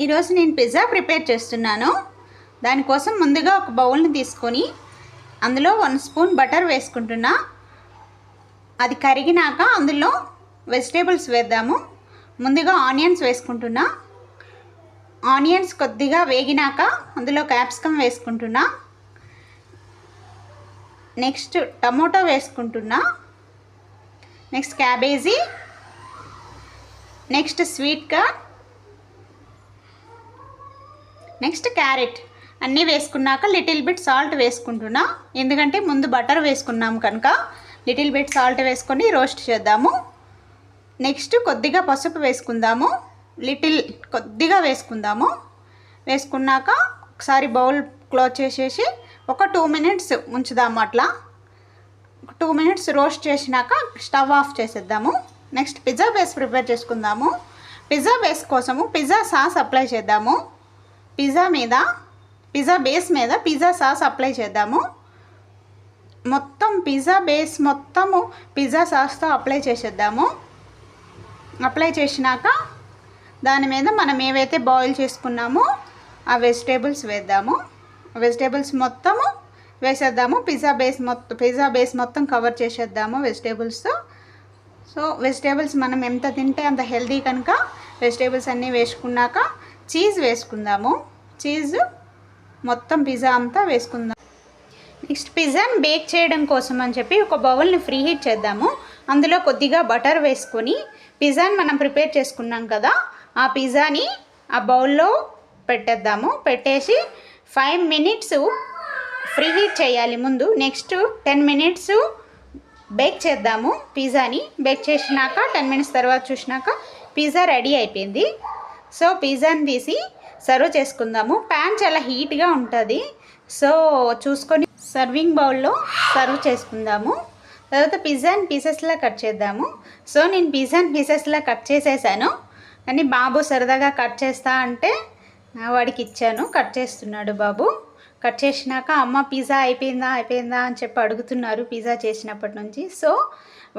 ఈరోజు నేను pizza prepare చేస్తున్నాను. దానికోసం ముందుగా ఒక బౌల్ని తీసుకొని అందులో 1 స్పూన్ బటర్ వేసుకుంటున్నా. అది కరిగినాక అందులో వెజిటేబుల్స్ వేద్దాము. ముందుగా ఆనియన్స్ వేసుకుంటున్నా. ఆనియన్స్ కొద్దిగా వేగినాక అందులో క్యాప్సికమ్ వేసుకుంటున్నా. నెక్స్ట్ టమోటో వేసుకుంటున్నా. Next cabbage, next sweet corn, next carrot అన్నీ వేసుకున్నాక లిటిల్ బిట్ సాల్ట్ వేసుకుంటున్నా. ఎందుకంటే ముందు బటర్ వేసుకున్నాము కనుక లిటిల్ బిట్ సాల్ట్ వేసుకొని రోస్ట్ చేద్దాము. నెక్స్ట్ కొద్దిగా పసుపు వేసుకుందాము. కొద్దిగా వేసుకుందాము. వేసుకున్నాక ఒకసారి బౌల్ క్లోజ్ చేసేసి ఒక 2 మినిట్స్ ఉంచుదాము. అట్లా 2 మినిట్స్ రోస్ట్ చేసినాక స్టవ్ ఆఫ్ చేసేద్దాము. నెక్స్ట్ పిజ్జా బేస్ ప్రిపేర్ చేసుకుందాము. పిజ్జా బేస్ కోసము పిజ్జా సాస్ అప్లై చేద్దాము. పిజ్జా బేస్ మీద పిజ్జా సాస్ అప్లై చేద్దాము. మొత్తం పిజ్జా బేస్ మొత్తము పిజ్జా సాస్తో అప్లై చేసేద్దాము. అప్లై చేసినాక దాని మీద మనం ఏవైతే బాయిల్ చేసుకున్నామో ఆ వెజిటేబుల్స్ వేద్దాము. వెజిటేబుల్స్ మొత్తము వేసేద్దాము. పిజ్జా బేస్ మొత్తం కవర్ చేసేద్దాము వెజిటేబుల్స్తో. సో వెజిటేబుల్స్ మనం ఎంత తింటే అంత హెల్దీ కనుక వెజిటేబుల్స్ అన్నీ వేసుకున్నాక చీజ్ వేసుకుందాము. చీజ్ మొత్తం పిజ్జా అంతా వేసుకుందాం. నెక్స్ట్ పిజ్జాని బేక్ చేయడం కోసం అని చెప్పి ఒక బౌల్ని ఫ్రీ హీట్ చేద్దాము. అందులో కొద్దిగా బటర్ వేసుకొని పిజ్జాని మనం ప్రిపేర్ చేసుకున్నాం కదా, ఆ పిజ్జాని ఆ బౌల్లో పెట్టేద్దాము. పెట్టేసి 5 మినిట్స్ ఫ్రీ హీట్ చేయాలి ముందు. నెక్స్ట్ 10 మినిట్స్ బేక్ చేద్దాము పిజ్జాని. బేక్ చేసినాక 10 మినిట్స్ తర్వాత చూసినాక పిజ్జా రెడీ అయిపోయింది. సో పిజ్జాని తీసి సర్వ్ చేసుకుందాము. ప్యాన్ చాలా హీట్గా ఉంటుంది. సో చూసుకొని సర్వింగ్ బౌల్లో సర్వ్ చేసుకుందాము. తర్వాత పిజ్జాని పీసెస్లా కట్ చేద్దాము. సో నేను పిజ్జాని పీసెస్లా కట్ చేసేసాను. కానీ బాబు సరదాగా కట్ చేస్తా అంటే వాడికి ఇచ్చాను. కట్ చేస్తున్నాడు బాబు. కట్ చేసినాక అమ్మ పిజ్జా అయిపోయిందా అని చెప్పి అడుగుతున్నారు పిజ్జా చేసినప్పటి నుంచి. సో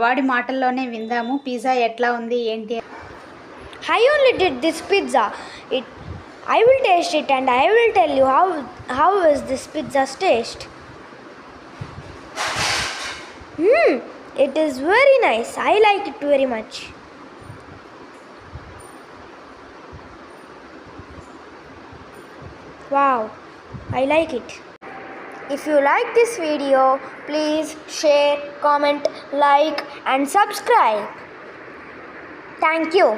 వాడి మాటల్లోనే విందాము పిజ్జా ఎట్లా ఉంది ఏంటి. I only did this pizza. I will taste it and I will tell you how is this pizza's taste. It is very nice. I like it very much. Wow, I like it. If you like this video, please share, comment, like and subscribe. Thank you.